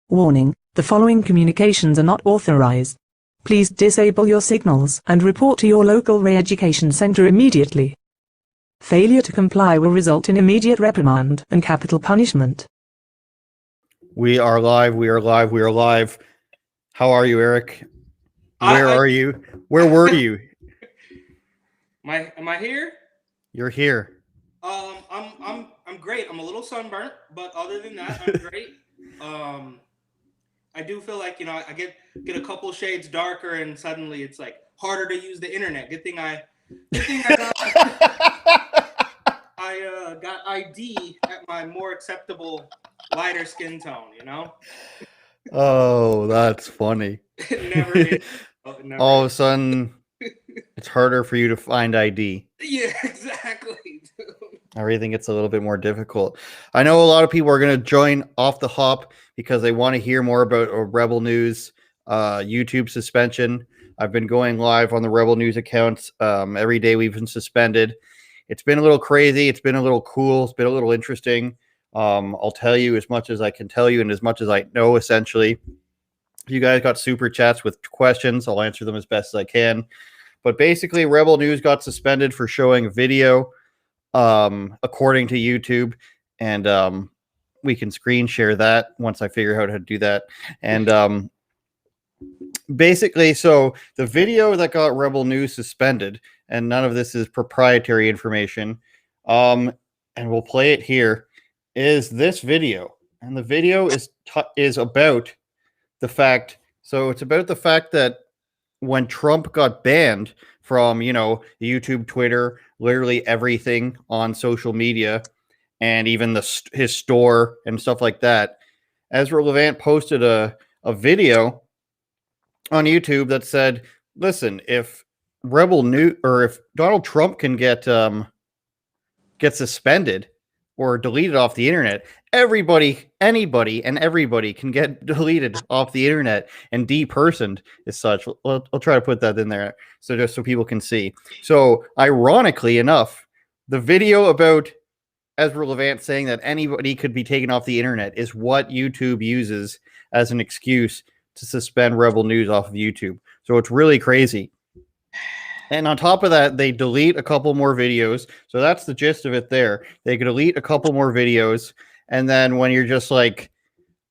Warning, the following communications are not authorized. Please disable your signals and report to your local re-education center immediately. Failure to comply will result in immediate reprimand and capital punishment. We are live. We are live. We are live. How are you, Eric? Where are you? Where were you? Am I here? You're here. I'm great. I'm a little sunburnt, but other than that, I'm great. I do feel like, I get a couple shades darker and suddenly it's like harder to use the internet. Good thing I got ID at my more acceptable lighter skin tone, Oh, that's funny. It never is. All of a sudden, it's harder for you to find ID. Yeah, exactly. Everything gets a little bit more difficult. I know a lot of people are going to join off the hop because they want to hear more about Rebel News YouTube suspension. I've been going live on the Rebel News accounts every day we've been suspended. It's been a little crazy. It's been a little cool. It's been a little interesting. I'll tell you as much as I can tell you and as much as I know, essentially. If you guys got super chats with questions, I'll answer them as best as I can. But basically, Rebel News got suspended for showing video according to YouTube, and we can screen share that once I figure out how to do that. And basically, so the video that got Rebel News suspended, and none of this is proprietary information, and we'll play it here, is this video. And the video is about the fact, so it's about the fact that when Trump got banned from, YouTube, Twitter, literally everything on social media, and even his store and stuff like that, Ezra Levant posted a video on YouTube that said, listen, if if Donald Trump can get suspended or deleted off the internet, anybody and everybody can get deleted off the internet and depersoned as such. I'll try to put that in there just so people can see. So ironically enough, the video about Ezra Levant saying that anybody could be taken off the internet is what YouTube uses as an excuse to suspend Rebel News off of YouTube. So it's really crazy. And on top of that, they delete a couple more videos. So that's the gist of it there. They could delete a couple more videos. And then when you're just like,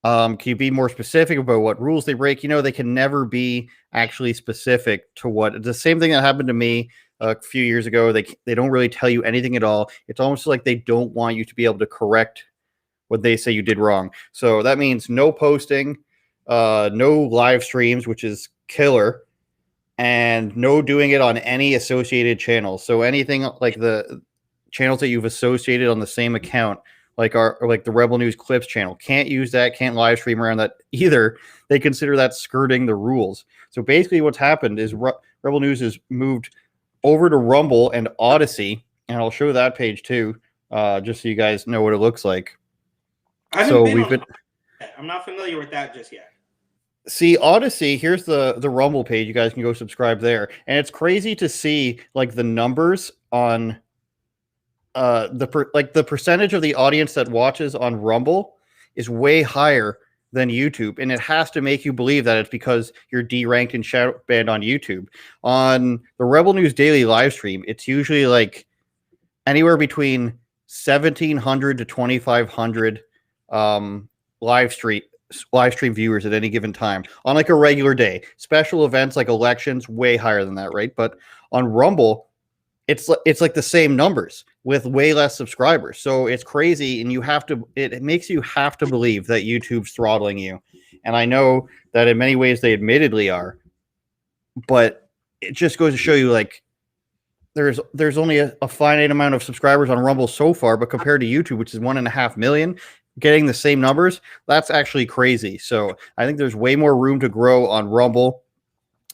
can you be more specific about what rules they break? They can never be actually specific to what. It's the same thing that happened to me a few years ago. They don't really tell you anything at all. It's almost like they don't want you to be able to correct what they say you did wrong. So that means no posting, no live streams, which is killer. And no doing it on any associated channels. So anything like the channels that you've associated on the same account, like the Rebel News Clips channel, can't use that, can't live stream around that either. They consider that skirting the rules. So basically what's happened is Rebel News has moved over to Rumble and Odyssey, and I'll show that page too, just so you guys know what it looks like. I'm not familiar with that just yet. See, Odyssey, here's the Rumble page. You guys can go subscribe there. And it's crazy to see like the numbers on the percentage of the audience that watches on Rumble is way higher than YouTube. And it has to make you believe that it's because you're deranked and shadow banned on YouTube. On the Rebel News Daily live stream, it's usually like anywhere between 1,700 to 2,500 live stream viewers at any given time on like a regular day. Special events like elections, way higher than that, right? But on Rumble, it's like the same numbers with way less subscribers. So it's crazy, and it makes you have to believe that YouTube's throttling you. And I know that in many ways they admittedly are, but it just goes to show you like there's only a finite amount of subscribers on Rumble so far, but compared to YouTube, which is 1.5 million, getting the same numbers, that's actually crazy. So I think there's way more room to grow on Rumble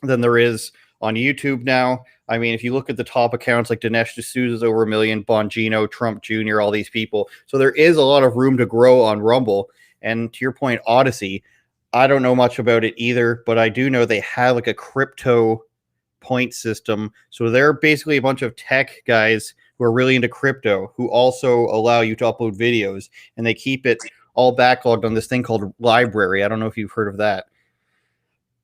than there is on YouTube now. I mean, if you look at the top accounts like Dinesh D'Souza's over 1 million, Bongino, Trump Jr., all these people. So there is a lot of room to grow on Rumble. And to your point, Odyssey, I don't know much about it either, but I do know they have like a crypto point system. So they're basically a bunch of tech guys who are really into crypto who also allow you to upload videos, and they keep it all backlogged on this thing called library. I don't know if you've heard of that.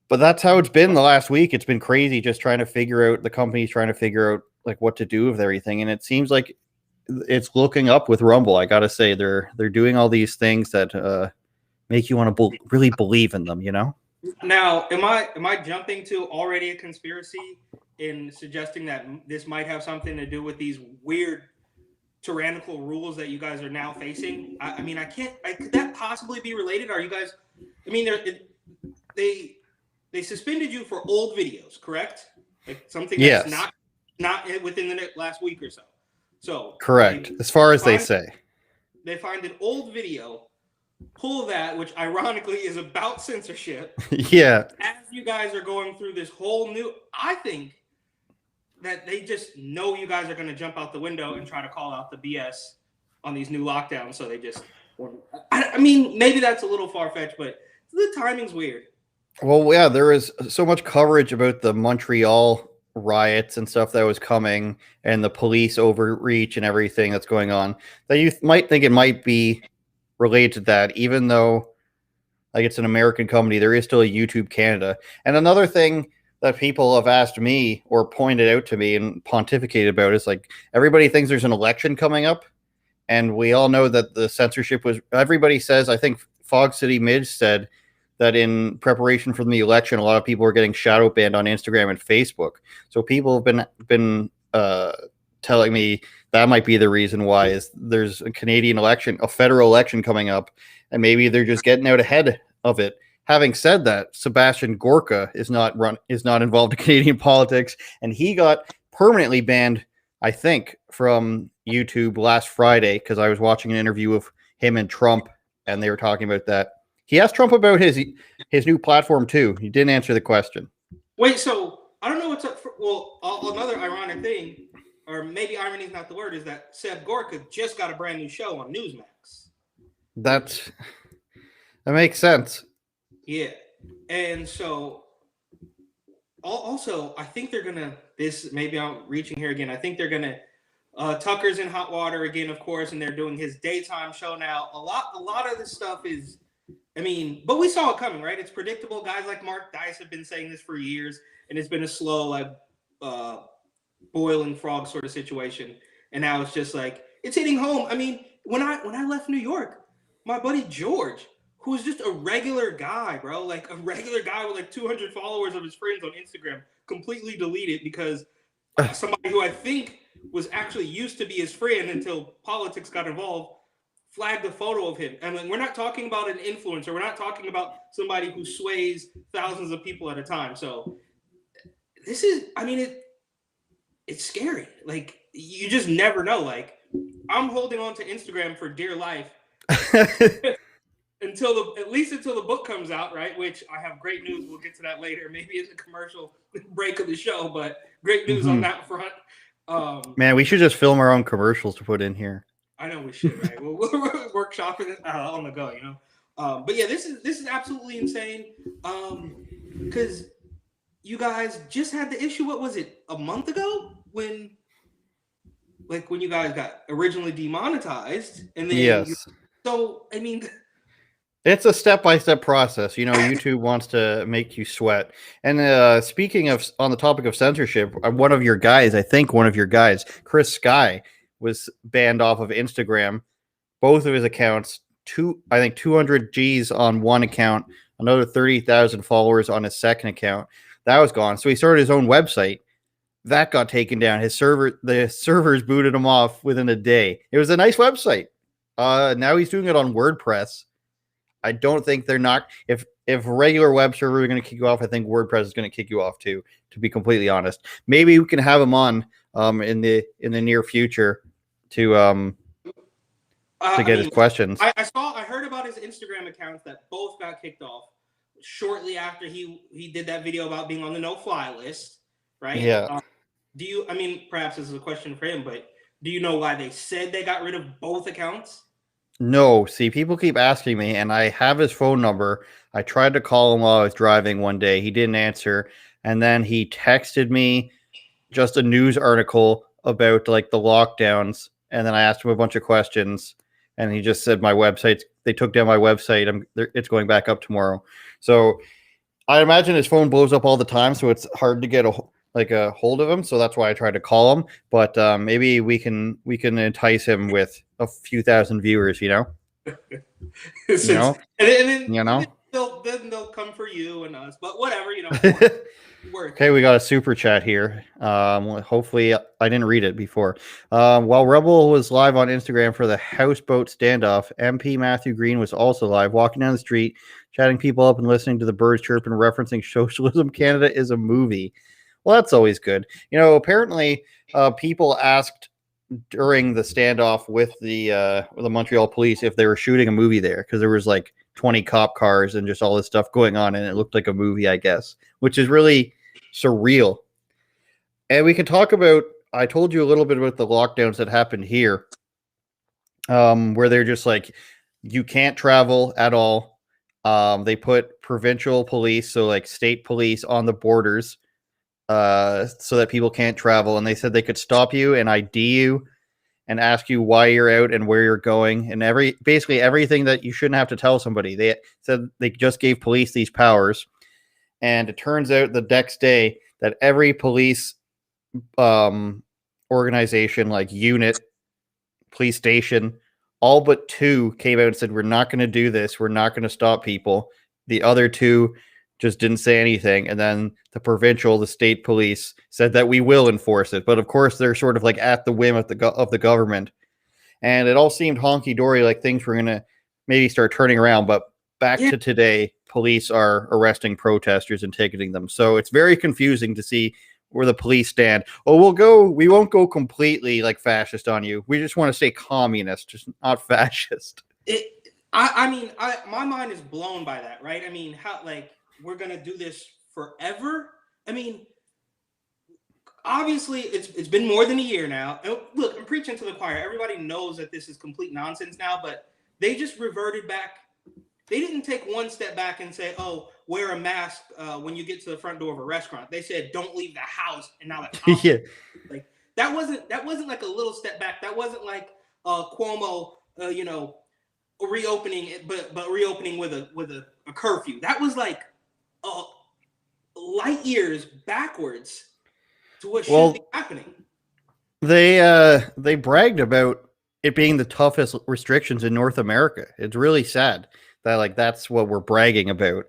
But that's how it's been the last week. It's been crazy just trying to figure out, the company's trying to figure out like what to do with everything. And it seems like it's looking up with Rumble. I gotta say, they're doing all these things that make you want to really believe in them, you know? Now, am I jumping to already a conspiracy in suggesting that this might have something to do with these weird tyrannical rules that you guys are now facing? I mean, could that possibly be related? Are you guys? I mean, they suspended you for old videos, correct? Like something that's not within the last week or so. So correct, as far as they say. They find an old video, pull that, which ironically is about censorship. Yeah. As you guys are going through this whole new, I think that they just know you guys are going to jump out the window and try to call out the BS on these new lockdowns. So they just, I mean, maybe that's a little far-fetched, but the timing's weird. Well, yeah, there was so much coverage about the Montreal riots and stuff that was coming, and the police overreach and everything that's going on, that you might think it might be related to that, even though like it's an American company. There is still a YouTube Canada. And another thing that people have asked me or pointed out to me and pontificated about is like, everybody thinks there's an election coming up, and we all know that the censorship was, everybody says, I think Fog City Midge said that in preparation for the election, a lot of people are getting shadow banned on Instagram and Facebook. So people have been telling me that might be the reason why is there's a Canadian election, a federal election coming up, and maybe they're just getting out ahead of it. Having said that, Sebastian Gorka is not involved in Canadian politics, and he got permanently banned, I think, from YouTube last Friday, because I was watching an interview of him and Trump, and they were talking about that. He asked Trump about his new platform too. He didn't answer the question. Wait, so I don't know what's up. Well, another ironic thing, or maybe irony is not the word, is that Seb Gorka just got a brand new show on Newsmax. That makes sense. Yeah, and so also I think they're gonna. This maybe I'm reaching here again. I think they're gonna. Tucker's in hot water again, of course, and they're doing his daytime show now. A lot of this stuff is. I mean, but we saw it coming, right? It's predictable. Guys like Mark Dice have been saying this for years, and it's been a slow, like, boiling frog sort of situation. And now it's just like it's hitting home. I mean, when I left New York, my buddy George, who was just a regular guy, bro, like a regular guy with like 200 followers of his friends on Instagram, completely deleted because somebody who I think was actually used to be his friend until politics got involved flagged a photo of him. And we're not talking about an influencer. We're not talking about somebody who sways thousands of people at a time. So this is, I mean, it's scary. Like, you just never know. Like, I'm holding on to Instagram for dear life at least until the book comes out, right? Which I have great news. We'll get to that later. Maybe it's a commercial break of the show, but great news on that front. Man, we should just film our own commercials to put in here. I know we should, right? We're workshopping it on the go, you know. But yeah, this is absolutely insane. Because you guys just had the issue. What was it, a month ago when you guys got originally demonetized, and then so I mean, it's a step-by-step process. You know, YouTube wants to make you sweat. And speaking of, on the topic of censorship, one of your guys, Chris Sky, was banned off of Instagram. Both of his accounts, I think 200 G's on one account, another 30,000 followers on his second account. That was gone. So he started his own website. That got taken down. The servers booted him off within a day. It was a nice website. Now he's doing it on WordPress. I don't think they're not. If a regular web server is going to kick you off, I think WordPress is going to kick you off too, to be completely honest. Maybe we can have him on in the near future to get his questions. I heard about his Instagram accounts that both got kicked off shortly after he did that video about being on the no-fly list, right? Yeah. Perhaps this is a question for him, but do you know why they said they got rid of both accounts? No, see, people keep asking me, and I have his phone number. I tried to call him while I was driving one day. He didn't answer, and then he texted me just a news article about like the lockdowns, and then I asked him a bunch of questions, and he just said my website. They took down my website. It's going back up tomorrow. So I imagine his phone blows up all the time, so it's hard to get a hold of him. So that's why I tried to call him. But maybe we can entice him with a few thousand viewers. And then, You know. they'll come for you and us. But whatever, work. Okay, we got a super chat here. Hopefully, I didn't read it before. While Rebel was live on Instagram for the houseboat standoff, MP Matthew Green was also live, walking down the street, chatting people up and listening to the birds chirp and referencing socialism. Canada is a movie. Well, that's always good. Apparently, people asked during the standoff with the Montreal police if they were shooting a movie there because there was like 20 cop cars and just all this stuff going on, and it looked like a movie, I guess, which is really surreal. And we can talk about, I told you a little bit about the lockdowns that happened here, where they're just like, you can't travel at all. They put provincial police, so like state police on the borders, so that people can't travel. And they said they could stop you and ID you and ask you why you're out and where you're going, and basically everything that you shouldn't have to tell somebody. They said they just gave police these powers, and it turns out the next day that every police organization, like unit, police station, all but two came out and said, we're not going to do this. We're not going to stop people. The other two just didn't say anything. And then the state police said that we will enforce it. But of course, they're sort of like at the whim of the government. And it all seemed honky-dory, like things were going to maybe start turning around. But back to today, police are arresting protesters and ticketing them. So it's very confusing to see where the police stand. Oh, we won't go completely like fascist on you. We just want to stay communist, just not fascist. My mind is blown by that, right? I mean, how, like, we're going to do this forever? I mean, obviously, it's been more than a year now. And look, I'm preaching to the choir. Everybody knows that this is complete nonsense now, but they just reverted back. They didn't take one step back and say, oh, wear a mask when you get to the front door of a restaurant. They said, don't leave the house. And now the house. Yeah. Like, that wasn't like a little step back. That wasn't like Cuomo, reopening it, but reopening with a curfew. That was like light years backwards to what should be happening. They bragged about it being the toughest restrictions in North America. It's really sad that like that's what we're bragging about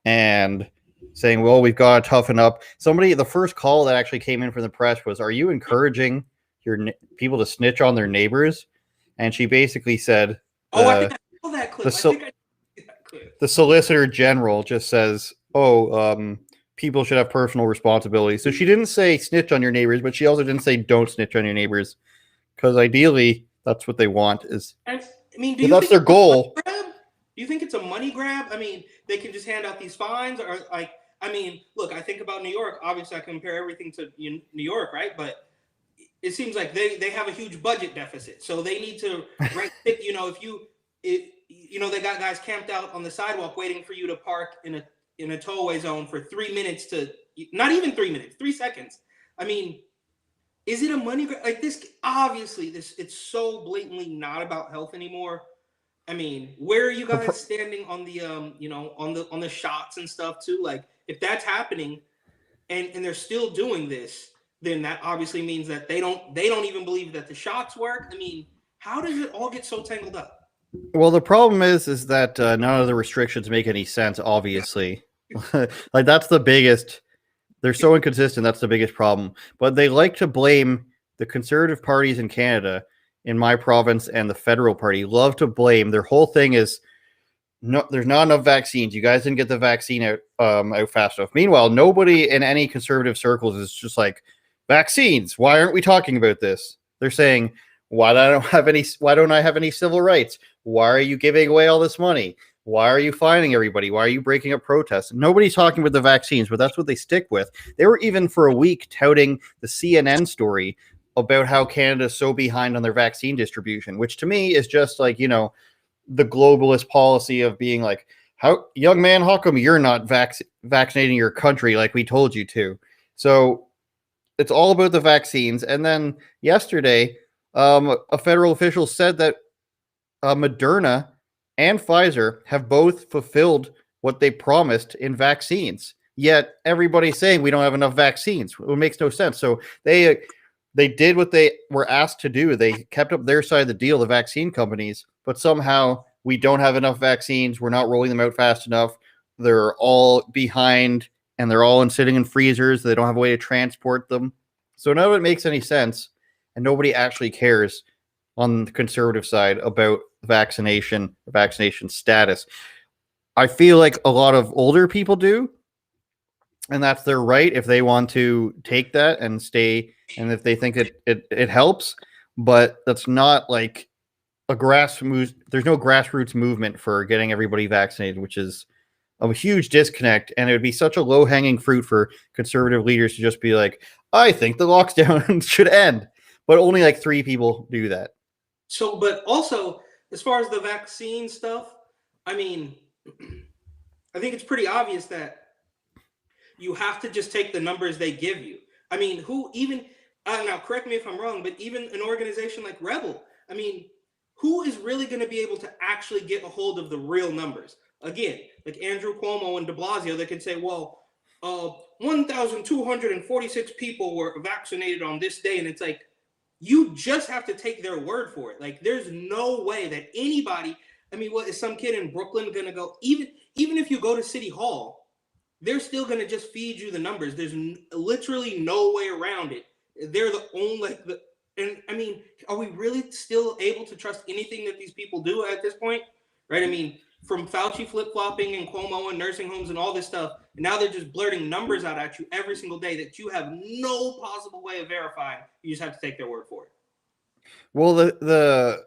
and saying, well, we've got to toughen up. The first call that actually came in from the press was, are you encouraging your people to snitch on their neighbors? And she basically said, I think I saw that clip. The Solicitor General just says, people should have personal responsibility. So she didn't say snitch on your neighbors, but she also didn't say don't snitch on your neighbors, because ideally that's what they want. That's their goal. Do you think it's a money grab? I mean, they can just hand out these fines, or like, I mean, look, I think about New York. Obviously, I compare everything to New York, right? But it seems like they have a huge budget deficit, so they need to they got guys camped out on the sidewalk waiting for you to park in a tollway zone for 3 minutes to not even 3 minutes, 3 seconds. I mean, is it a money grab? Like this? Obviously, it's so blatantly not about health anymore. I mean, where are you guys standing on the on the shots and stuff too? Like, if that's happening, and they're still doing this, then that obviously means that they don't even believe that the shots work. I mean, how does it all get so tangled up? Well, the problem is that none of the restrictions make any sense, obviously. Like, that's the biggest. They're so inconsistent. That's the biggest problem. But they like to blame the conservative parties in Canada, in my province, and the federal party. Love to blame. Their whole thing is, no, there's not enough vaccines. You guys didn't get the vaccine out fast enough. Meanwhile, nobody in any conservative circles is just like, vaccines. Why aren't we talking about this? They're saying, why don't I have any civil rights? Why are you giving away all this money? Why are you fining everybody? Why are you breaking up protests? Nobody's talking about the vaccines, but that's what they stick with. They were even for a week touting the CNN story about how Canada is so behind on their vaccine distribution, which to me is just like, the globalist policy of being like, how young man, how come you're not vaccinating your country like we told you to? So it's all about the vaccines. And then yesterday, a federal official said that Moderna and Pfizer have both fulfilled what they promised in vaccines. Yet everybody's saying we don't have enough vaccines. It makes no sense. So they did what they were asked to do. They kept up their side of the deal, the vaccine companies, but somehow we don't have enough vaccines. We're not rolling them out fast enough. They're all behind, and they're all sitting in freezers. They don't have a way to transport them. So none of it makes any sense, and nobody actually cares on the conservative side about vaccination status. I feel like a lot of older people do, and that's their right if they want to take that and stay, and if they think it helps. But that's not like a grassroots. There's no grassroots movement for getting everybody vaccinated, which is a huge disconnect. And it would be such a low hanging fruit for conservative leaders to just be like, I think the lockdown should end, but only like 3 people do that. So, but also as far as the vaccine stuff, I mean, I think it's pretty obvious that you have to just take the numbers they give you. I mean, now correct me if I'm wrong, but even an organization like Rebel, I mean, who is really going to be able to actually get a hold of the real numbers? Again, like Andrew Cuomo and de Blasio, they can say, well, 1,246 people were vaccinated on this day. And it's like, you just have to take their word for it. Like, there's no way that anybody, I mean, what is some kid in Brooklyn going to go, even if you go to City Hall, they're still going to just feed you the numbers. There's literally no way around it. They're the only, and I mean, are we really still able to trust anything that these people do at this point? Right? I mean, from Fauci flip-flopping and Cuomo and nursing homes and all this stuff, and now they're just blurting numbers out at you every single day that you have no possible way of verifying. You just have to take their word for it. Well, the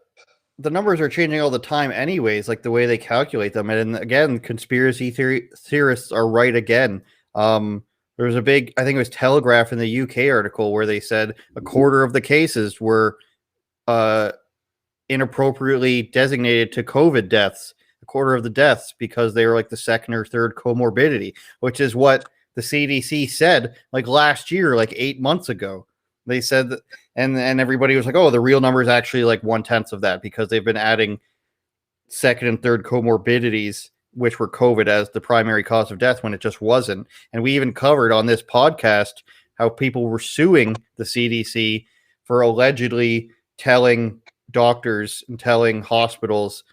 numbers are changing all the time anyways, like the way they calculate them. And again, conspiracy theorists are right again. There was a big, I think it was Telegraph in the UK article where they said a quarter of the cases were inappropriately designated to COVID deaths, a quarter of the deaths because they were like the second or third comorbidity, which is what the CDC said like last year, like 8 months ago. They said that, and everybody was like, oh, the real number is actually like 1/10 of that because they've been adding second and third comorbidities, which were COVID, as the primary cause of death when it just wasn't. And we even covered on this podcast how people were suing the CDC for allegedly telling doctors and telling hospitals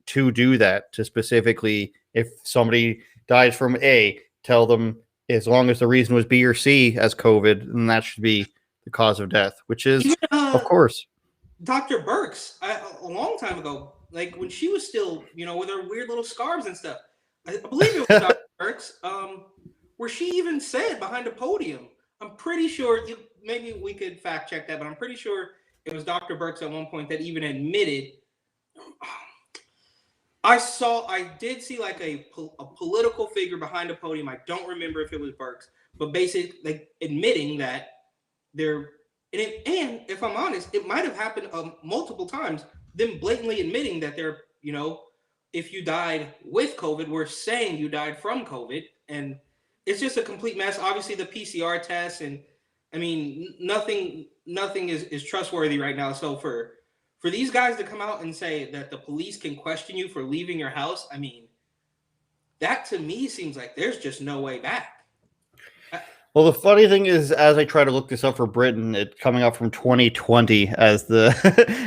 to do that, to specifically, if somebody dies from A, tell them as long as the reason was B or C as COVID, then that should be the cause of death, which is, of course, Dr. Birx, a long time ago, like when she was still, with her weird little scarves and stuff. I believe it was Dr. Birx, where she even said behind a podium, I'm pretty sure, maybe we could fact check that, but I'm pretty sure it was Dr. Birx at one point that even admitted, I did see like a political figure behind a podium. I don't remember if it was Birx, but basically like admitting that and if I'm honest, it might have happened multiple times, them blatantly admitting that they're, if you died with COVID, we're saying you died from COVID. And it's just a complete mess. Obviously the PCR tests, and I mean, nothing is trustworthy right now. So for these guys to come out and say that the police can question you for leaving your house, I mean, that to me seems like there's just no way back. Well, the funny thing is, as I try to look this up for Britain, it's coming up from 2020 as the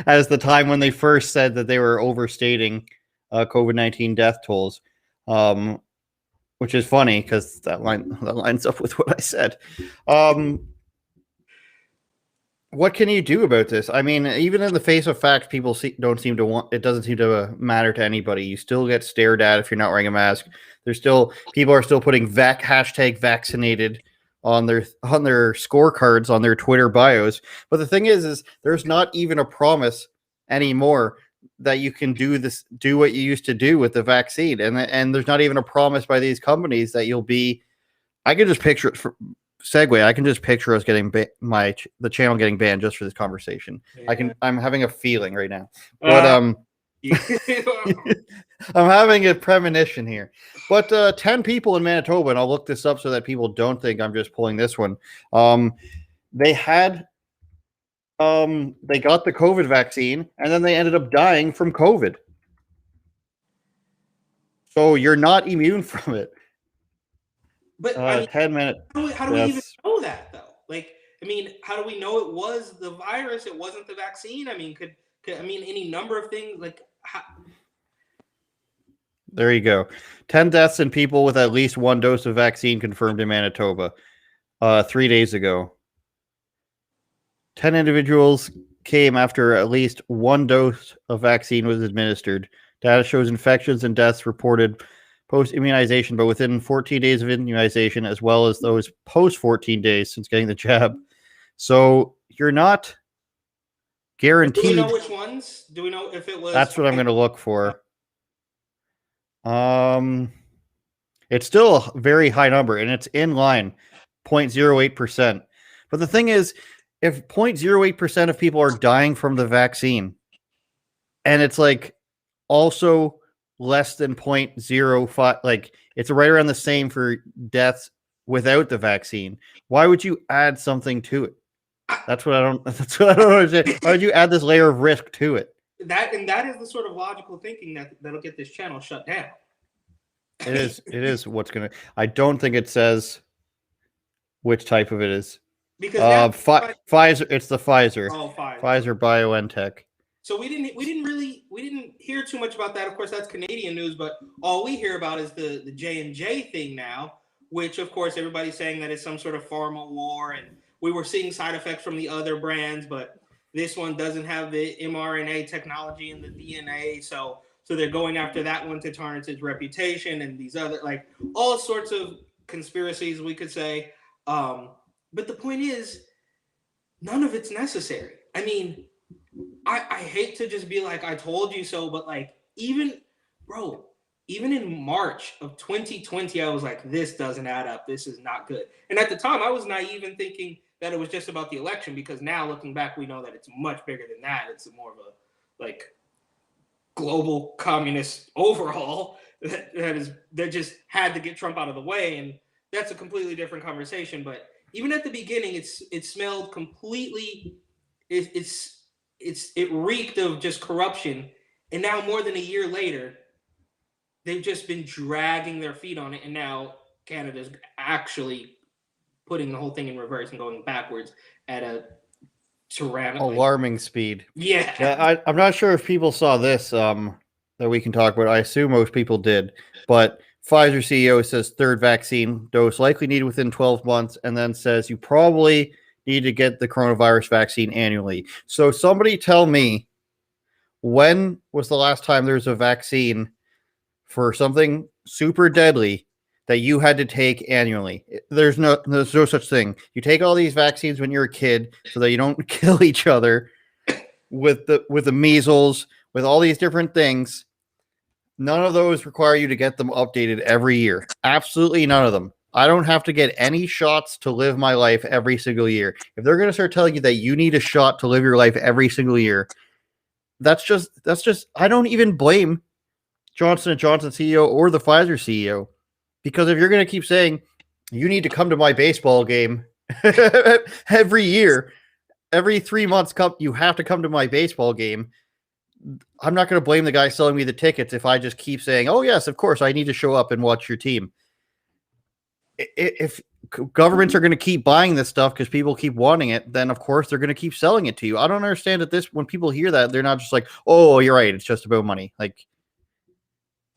as the time when they first said that they were overstating COVID-19 death tolls, which is funny because that lines up with what I said. What can you do about this? I mean, even in the face of facts, people don't seem to want. It doesn't seem to matter to anybody. You still get stared at if you're not wearing a mask. People are still putting hashtag vaccinated on their scorecards on their Twitter bios. But the thing is there's not even a promise anymore that you can do what you used to do with the vaccine, and there's not even a promise by these companies that you'll be. I can just picture it for segue. I can just picture us getting the channel getting banned just for this conversation. Yeah. I'm having a feeling right now, but I'm having a premonition here. But 10 people in Manitoba, and I'll look this up so that people don't think I'm just pulling this one. They had they got the COVID vaccine and then they ended up dying from COVID. So you're not immune from it. But I mean, 10 minutes. how do we even know that though? Like, I mean, how do we know it was the virus? It wasn't the vaccine. I mean, could I mean any number of things like how... There you go. 10 deaths in people with at least one dose of vaccine confirmed in Manitoba 3 days ago. 10 individuals came after at least one dose of vaccine was administered. Data shows infections and deaths reported post-immunization, but within 14 days of immunization, as well as those post-14 days since getting the jab. So you're not guaranteed. Do we know which ones? Do we know if it was... That's what I'm going to look for. It's still a very high number, and it's in line, 0.08%. But the thing is, if 0.08% of people are dying from the vaccine, and it's like also less than 0.05, like it's right around the same for deaths without the vaccine, why would you add something to it? That's what I don't understand. Why would you add this layer of risk to it? That is the sort of logical thinking that'll get this channel shut down. It is what's gonna... I don't think it says which type of it is. Because Pfizer, it's the Pfizer. Oh, Pfizer BioNTech. So we didn't hear too much about that. Of course, that's Canadian news, but all we hear about is the J&J thing now, which of course everybody's saying that it's some sort of pharma war, and we were seeing side effects from the other brands, but this one doesn't have the mRNA technology and the DNA, so they're going after that one to tarnish its reputation, and these other, like, all sorts of conspiracies, we could say. But the point is, none of it's necessary. I mean, I hate to just be like, I told you so, but like, even in March of 2020, I was like, this doesn't add up. This is not good. And at the time, I was naive in thinking that it was just about the election, because now looking back, we know that it's much bigger than that. It's more of a like global communist overhaul that just had to get Trump out of the way. And that's a completely different conversation. But even at the beginning, it smelled completely, it reeked of just corruption. And now more than a year later, they've just been dragging their feet on it. And now Canada's actually putting the whole thing in reverse and going backwards at a tyrannical, alarming speed. Yeah. I'm not sure if people saw this that we can talk about. I assume most people did. But Pfizer CEO says third vaccine dose likely needed within 12 months, and then says you probably need to get the coronavirus vaccine annually. So somebody tell me, when was the last time there was a vaccine for something super deadly that you had to take annually? There's no such thing. You take all these vaccines when you're a kid so that you don't kill each other with the measles, with all these different things. None of those require you to get them updated every year. Absolutely none of them. I don't have to get any shots to live my life every single year. If they're going to start telling you that you need a shot to live your life every single year, that's just I don't even blame Johnson & Johnson CEO or the Pfizer CEO, because if you're going to keep saying you need to come to my baseball game every year, every 3 months, you have to come to my baseball game, I'm not going to blame the guy selling me the tickets if I just keep saying, oh, yes, of course, I need to show up and watch your team. If governments are going to keep buying this stuff because people keep wanting it, then, of course, they're going to keep selling it to you. I don't understand that when people hear that, they're not just like, oh, you're right, it's just about money. Like,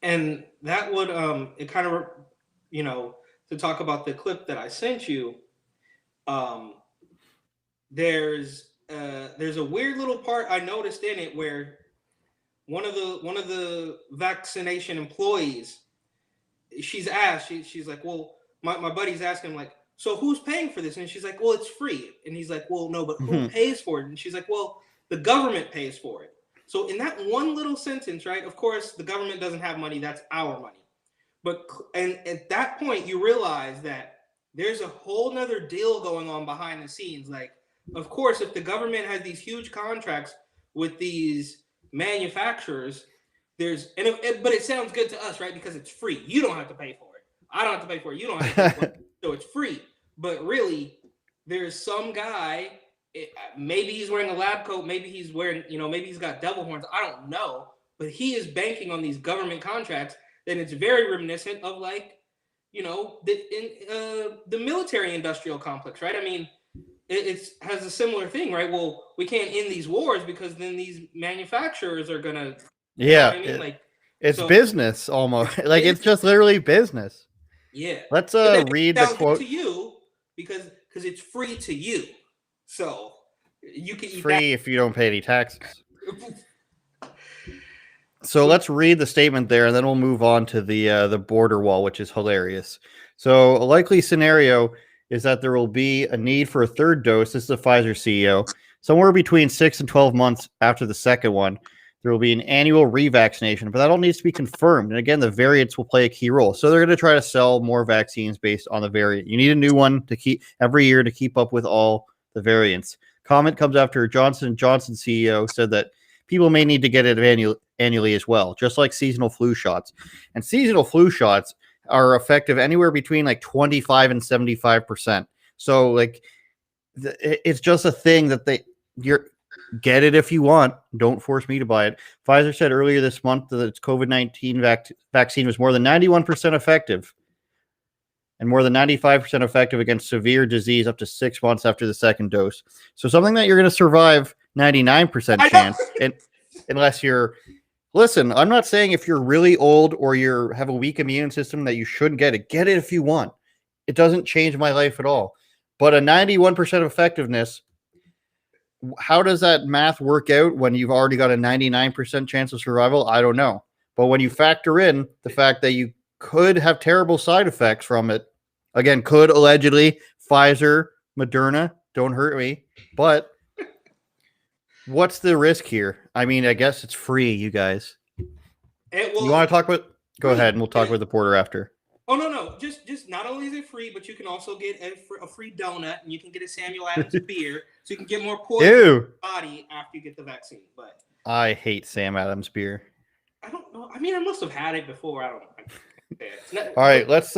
and that would, it kind of, to talk about the clip that I sent you, there's a weird little part I noticed in it where one of the vaccination employees, she's asked, she's like, well, my buddy's asking, like, so who's paying for this? And she's like, well, it's free. And he's like, well, no, but who pays for it? And she's like, well, the government pays for it. So in that one little sentence, right, of course, the government doesn't have money. That's our money. And at that point, you realize that there's a whole nother deal going on behind the scenes. Like, of course, if the government has these huge contracts with these manufacturers, but it sounds good to us, right? Because it's free. You don't have to pay for it. I don't have to pay for it. You don't have to pay for it. So it's free. But really, there's some guy, maybe he's wearing a lab coat, maybe he's wearing, maybe he's got devil horns. I don't know. But he is banking on these government contracts. Then it's very reminiscent of the military industrial complex, right? I mean, it has a similar thing, right? Well, we can't end these wars because then these manufacturers are gonna, it's business almost. It's just literally business. Yeah. Let's read the quote to you because it's free to you, so you can eat free if you don't pay any taxes. So let's read the statement there, and then we'll move on to the border wall, which is hilarious. So a likely scenario is that there will be a need for a third dose. This is the Pfizer CEO. Somewhere between 6 and 12 months after the second one, there will be an annual revaccination, but that all needs to be confirmed. And again, the variants will play a key role. So they're going to try to sell more vaccines based on the variant. You need a new one to keep every year to keep up with all the variants. Comment comes after Johnson & Johnson CEO said that people may need to get it annually as well, just like seasonal flu shots. And seasonal flu shots are effective anywhere between 25 and 75%. So it's just a thing that you're get it if you want. Don't force me to buy it. Pfizer said earlier this month that its COVID-19 vaccine was more than 91% effective and more than 95% effective against severe disease up to 6 months after the second dose. So something that you're going to survive 99% chance, unless you're. Listen, I'm not saying if you're really old or you have a weak immune system that you shouldn't get it. Get it if you want. It doesn't change my life at all. But a 91% effectiveness, how does that math work out when you've already got a 99% chance of survival? I don't know. But when you factor in the fact that you could have terrible side effects from it, again, could allegedly, Pfizer, Moderna, don't hurt me, but what's the risk here? I mean, I guess it's free, you guys. You want to talk about? Go ahead, and we'll talk about the border after. Oh no! Just not only is it free, but you can also get a free donut, and you can get a Samuel Adams beer, so you can get more poison in your body after you get the vaccine. But I hate Sam Adams beer. I don't know. I mean, I must have had it before. I don't know. All right, let's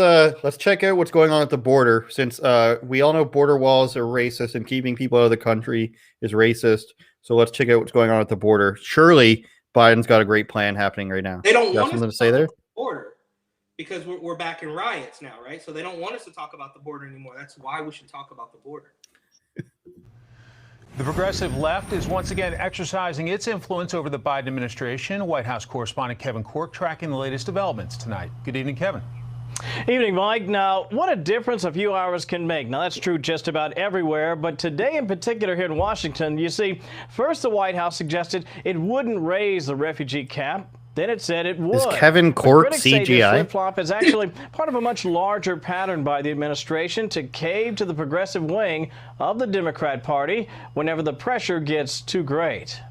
check out what's going on at the border, since we all know border walls are racist and keeping people out of the country is racist. So let's check out what's going on at the border. Surely Biden's got a great plan happening right now. They don't want something to say there. Border because we're back in riots now, right? So they don't want us to talk about the border anymore. That's why we should talk about the border. The progressive left is once again exercising its influence over the Biden administration. White House correspondent Kevin Corke tracking the latest developments tonight. Good evening, Kevin. Evening, Mike. Now, what a difference a few hours can make. Now, that's true just about everywhere, but today in particular here in Washington, you see, first the White House suggested it wouldn't raise the refugee cap. Then it said it would. Is Kevin Corke CGI? This flip-flop is actually part of a much larger pattern by the administration to cave to the progressive wing of the Democrat Party whenever the pressure gets too great.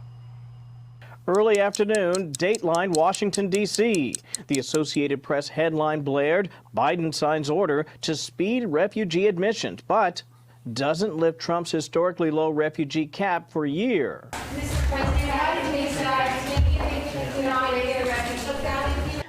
Early afternoon, Dateline, Washington, D.C. The Associated Press headline blared, Biden signs order to speed refugee admissions, but doesn't lift Trump's historically low refugee cap for a year. Mr. President, how did you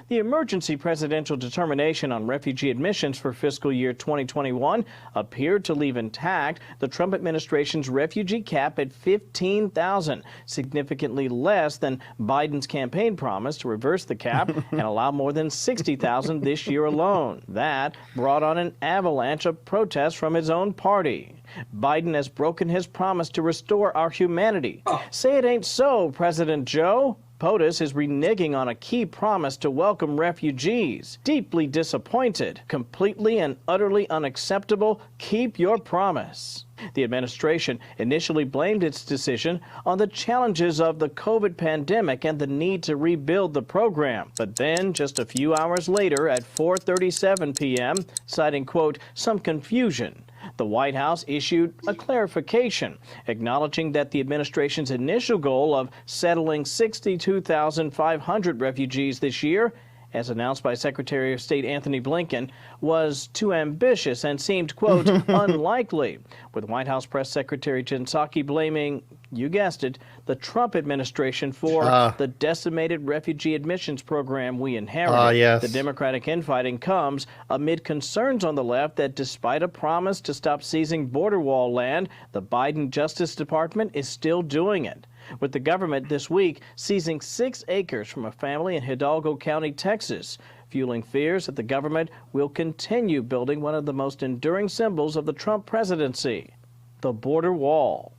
The emergency presidential determination on refugee admissions for fiscal year 2021 appeared to leave intact the Trump administration's refugee cap at 15,000, significantly less than Biden's campaign promise to reverse the cap and allow more than 60,000 this year alone. That brought on an avalanche of protests from his own party. Biden has broken his promise to restore our humanity. Say it ain't so, President Joe. POTUS is reneging on a key promise to welcome refugees. Deeply disappointed, completely and utterly unacceptable. Keep your promise. The administration initially blamed its decision on the challenges of the COVID pandemic and the need to rebuild the program. But then, just a few hours later at 4:37 p.m., citing, quote, some confusion, the White House issued a clarification, acknowledging that the administration's initial goal of settling 62,500 refugees this year, as announced by Secretary of State Anthony Blinken, was too ambitious and seemed, quote, unlikely, with White House Press Secretary Jen Psaki blaming You guessed it, the Trump administration for the decimated refugee admissions program we inherited. Yes. The Democratic infighting comes amid concerns on the left that despite a promise to stop seizing border wall land, the Biden Justice Department is still doing it, with the government this week seizing 6 acres from a family in Hidalgo County, Texas, fueling fears that the government will continue building one of the most enduring symbols of the Trump presidency, the border wall.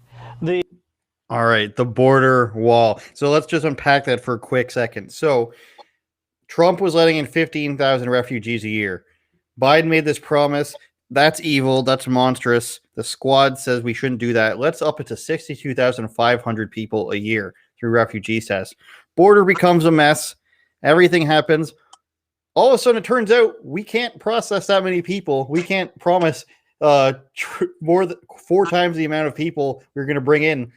All right, the border wall. So let's just unpack that for a quick second. So Trump was letting in 15,000 refugees a year. Biden made this promise. That's evil. That's monstrous. The squad says we shouldn't do that. Let's up it to 62,500 people a year through refugee status. Border becomes a mess. Everything happens. All of a sudden, it turns out we can't process that many people. We can't promise more than 4 times the amount of people we're going to bring in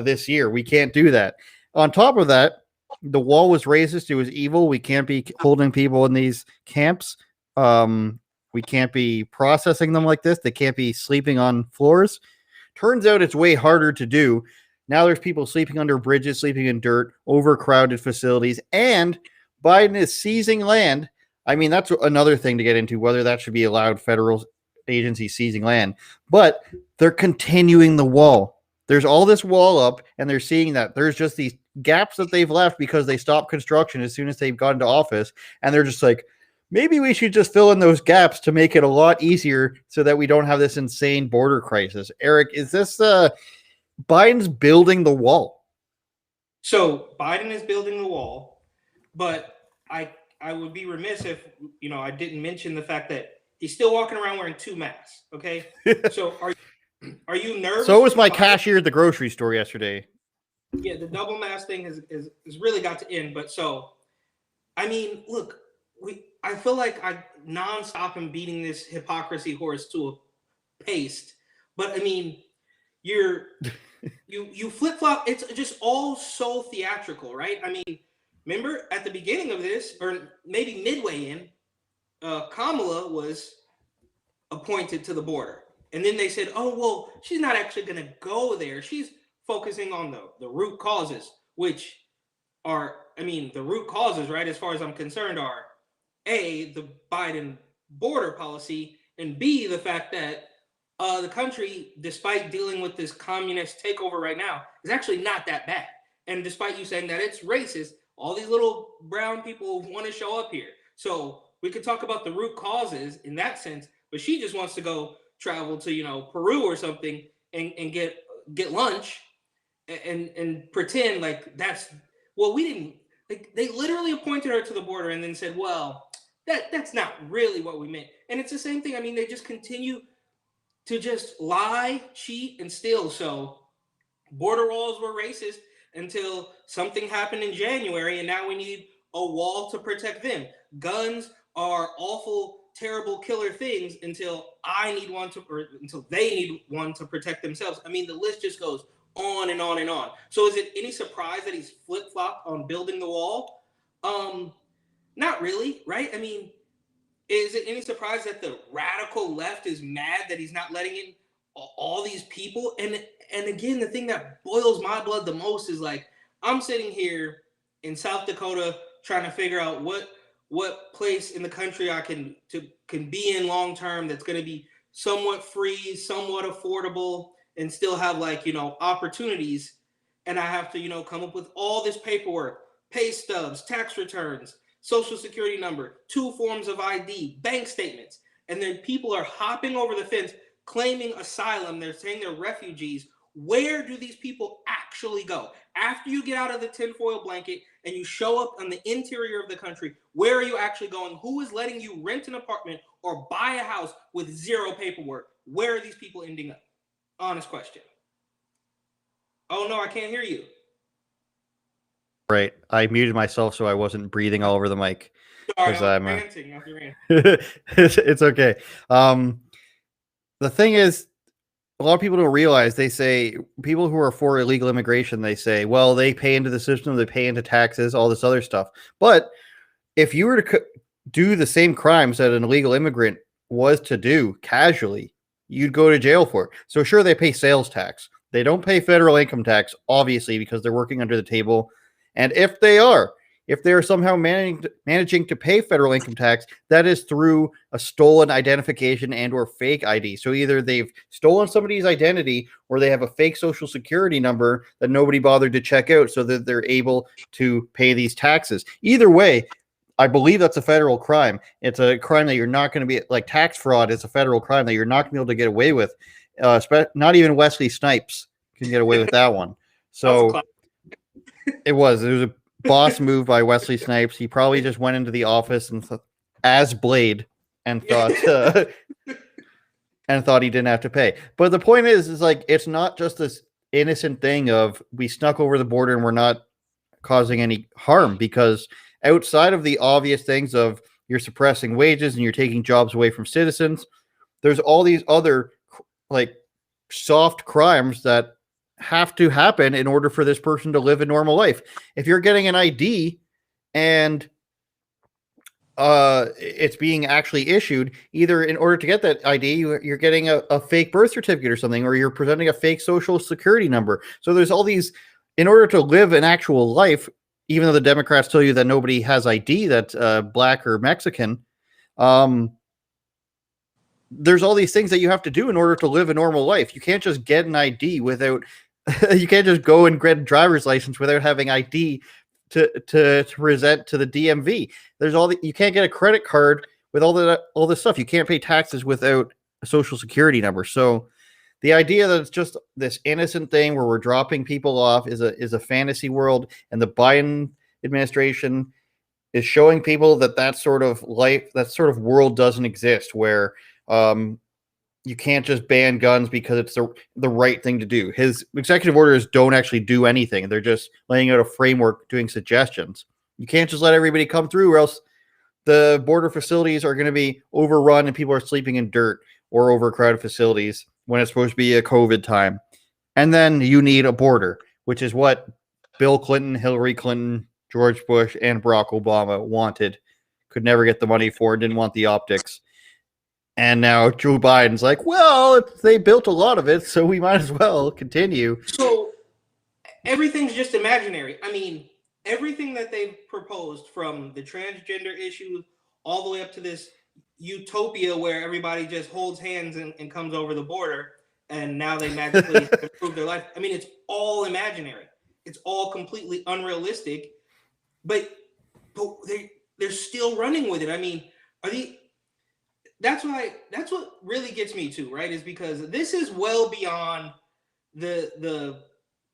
this year. We can't do that. On top of that, the wall was racist. It was evil. We can't be holding people in these camps. We can't be processing them like this. They can't be sleeping on floors. Turns out it's way harder to do. Now there's people sleeping under bridges, sleeping in dirt, overcrowded facilities, and Biden is seizing land. I mean, that's another thing to get into, whether that should be allowed, federal agencies seizing land. But they're continuing the wall. There's all this wall up, and they're seeing that there's just these gaps that they've left because they stopped construction as soon as they've got into office. And they're just like, maybe we should just fill in those gaps to make it a lot easier so that we don't have this insane border crisis. Eric, is this Biden's building the wall? So Biden is building the wall, but I would be remiss if I didn't mention the fact that he's still walking around wearing 2 masks. Okay, so are you nervous? So was my cashier at the grocery store yesterday. Yeah, the double mask thing has really got to end. But so, I mean, look, I feel like I nonstop am beating this hypocrisy horse to a paste. But I mean, you flip flop. It's just all so theatrical, right? I mean, remember at the beginning of this, or maybe midway in, Kamala was appointed to the border. And then they said, oh, well, she's not actually going to go there. She's focusing on the root causes, which are, I mean, the root causes, right, as far as I'm concerned, are A, the Biden border policy, and B, the fact that the country, despite dealing with this communist takeover right now, is actually not that bad. And despite you saying that it's racist, all these little brown people want to show up here. So we could talk about the root causes in that sense, but she just wants to go travel to Peru or something and get lunch and pretend like that's, well, we didn't, like, they literally appointed her to the border and then said, well, that's not really what we meant. And it's the same thing. I mean, they just continue to just lie, cheat, and steal. So border walls were racist until something happened in January, and now we need a wall to protect them. Guns are awful, terrible, killer things until until they need one to protect themselves. I mean, the list just goes on and on and on. So is it any surprise that he's flip-flopped on building the wall? Not really, right? I mean, is it any surprise that the radical left is mad that he's not letting in all these people? And again, the thing that boils my blood the most is, like, I'm sitting here in South Dakota trying to figure out what place in the country I can be in long term that's going to be somewhat free, somewhat affordable, and still have, like, opportunities. And I have to, come up with all this paperwork, pay stubs, tax returns, social security number, 2 forms of ID, bank statements. And then people are hopping over the fence, claiming asylum. They're saying they're refugees. Where do these people actually go? After you get out of the tinfoil blanket and you show up on the interior of the country, where are you actually going? Who is letting you rent an apartment or buy a house with 0 paperwork? Where are these people ending up? Honest question. Oh, no, I can't hear you. Right. I muted myself so I wasn't breathing all over the mic. Sorry, I'm ranting. it's okay. The thing is, a lot of people don't realize, they say, people who are for illegal immigration, they say, well, they pay into the system, they pay into taxes, all this other stuff. But if you were to do the same crimes that an illegal immigrant was to do casually, you'd go to jail for it. So sure, they pay sales tax. They don't pay federal income tax, obviously, because they're working under the table. And if they are somehow managing to pay federal income tax, that is through a stolen identification and or fake ID. So either they've stolen somebody's identity or they have a fake social security number that nobody bothered to check out so that they're able to pay these taxes. Either way, I believe that's a federal crime. It's a crime that you're not going to be, like tax fraud is a federal crime that you're not going to be able to get away with. Not even Wesley Snipes can get away with that one. So it was a boss move by Wesley Snipes. He probably just went into the office and as Blade and thought he didn't have to pay. But the point is like it's not just this innocent thing of we snuck over the border and we're not causing any harm, because outside of the obvious things of you're suppressing wages and you're taking jobs away from citizens, there's all these other like soft crimes that have to happen in order for this person to live a normal life. If you're getting an ID and it's being actually issued, either in order to get that ID, you're getting a fake birth certificate or something, or you're presenting a fake social security number. So there's all these, in order to live an actual life, even though the Democrats tell you that nobody has ID that's black or Mexican, there's all these things that you have to do in order to live a normal life. You can't just get an ID without, you can't just go and get a driver's license without having ID to present to the DMV. There's you can't get a credit card with all this stuff. You can't pay taxes without a social security number. So the idea that it's just this innocent thing where we're dropping people off is a fantasy world, and the Biden administration is showing people that sort of life, that sort of world doesn't exist, where you can't just ban guns because it's the right thing to do. His executive orders don't actually do anything. They're just laying out a framework, doing suggestions. You can't just let everybody come through, or else the border facilities are going to be overrun and people are sleeping in dirt or overcrowded facilities when it's supposed to be a COVID time. And then you need a border, which is what Bill Clinton, Hillary Clinton, George Bush, and Barack Obama wanted, could never get the money for, didn't want the optics. And now Joe Biden's like, well, they built a lot of it, so we might as well continue. So everything's just imaginary. I mean, everything that they've proposed, from the transgender issue all the way up to this utopia where everybody just holds hands and comes over the border, and now they magically improve their life. I mean, it's all imaginary. It's all completely unrealistic, but they're still running with it. I mean, that's what really gets me too, right? Is because this is well beyond the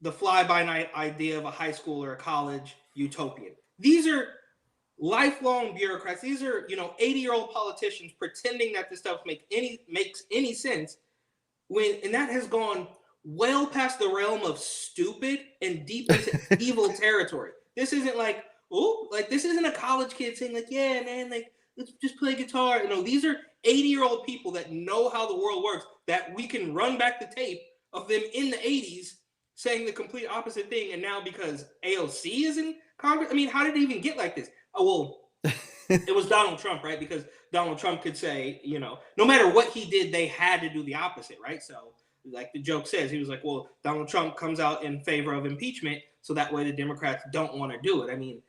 fly-by-night idea of a high school or a college utopian. These are lifelong bureaucrats. These are 80-year-old politicians pretending that this stuff makes any sense, and that has gone well past the realm of stupid and deep into evil territory. This isn't like this isn't a college kid saying like, yeah, man, like let's just play guitar. These are 80-year-old people that know how the world works, that we can run back the tape of them in the 80s saying the complete opposite thing. And now because AOC is in Congress, I mean, how did it even get like this? Oh, well, it was Donald Trump, right? Because Donald Trump could say, no matter what he did, they had to do the opposite, right? So like the joke says, he was like, well, Donald Trump comes out in favor of impeachment, so that way the Democrats don't want to do it. I mean,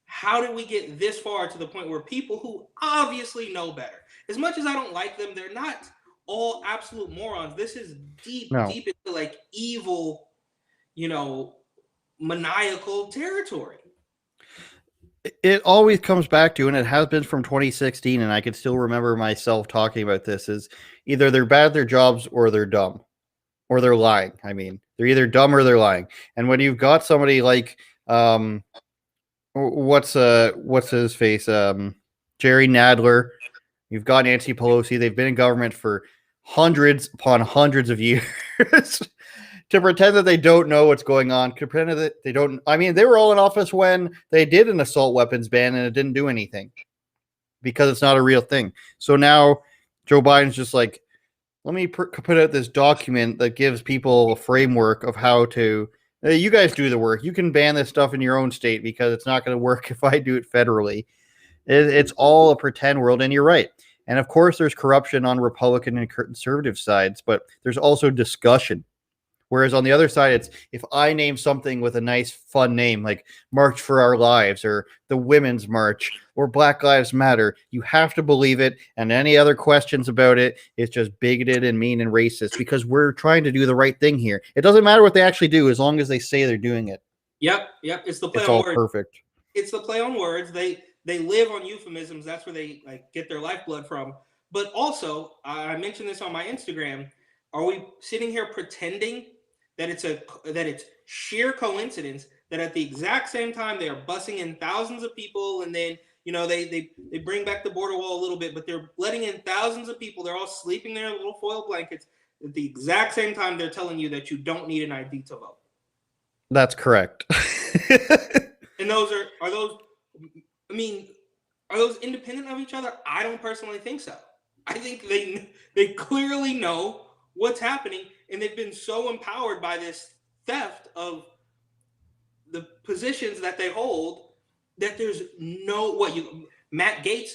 how did we get this far to the point where people who obviously know better, as much as I don't like them, they're not all absolute morons. This is deep into like evil, maniacal territory. It always comes back to, and it has been from 2016, and I can still remember myself talking about this, is either they're bad at their jobs or they're dumb or they're lying. I mean, they're either dumb or they're lying. And when you've got somebody like, what's his face? Jerry Nadler. You've got Nancy Pelosi. They've been in government for hundreds upon hundreds of years to pretend that they don't know what's going on. To pretend that they don't. I mean, they were all in office when they did an assault weapons ban and it didn't do anything because it's not a real thing. So now Joe Biden's just like, let me put out this document that gives people a framework of how to. You guys do the work. You can ban this stuff in your own state because it's not going to work if I do it federally. It's all a pretend world, and you're right. And of course, there's corruption on Republican and conservative sides, but there's also discussion Whereas on the other side, it's if I name something with a nice, fun name like March for Our Lives or the Women's March or Black Lives Matter, you have to believe it. And any other questions about it, it's just bigoted and mean and racist because we're trying to do the right thing here. It doesn't matter what they actually do as long as they say they're doing it. Yep. It's the play It's on all words. perfect. It's the play on words. They live on euphemisms. That's where they like get their lifeblood from. But also, I mentioned this on my Instagram. Are we sitting here pretending that it's sheer coincidence that at the exact same time they are bussing in thousands of people, and then they bring back the border wall a little bit, but they're letting in thousands of people. They're all sleeping there in little foil blankets. At the exact same time, they're telling you that you don't need an ID to vote. That's correct. And those are those? I mean, are those independent of each other? I don't personally think so. I think they clearly know what's happening, and they've been so empowered by this theft of the positions that they hold that there's no Matt Gaetz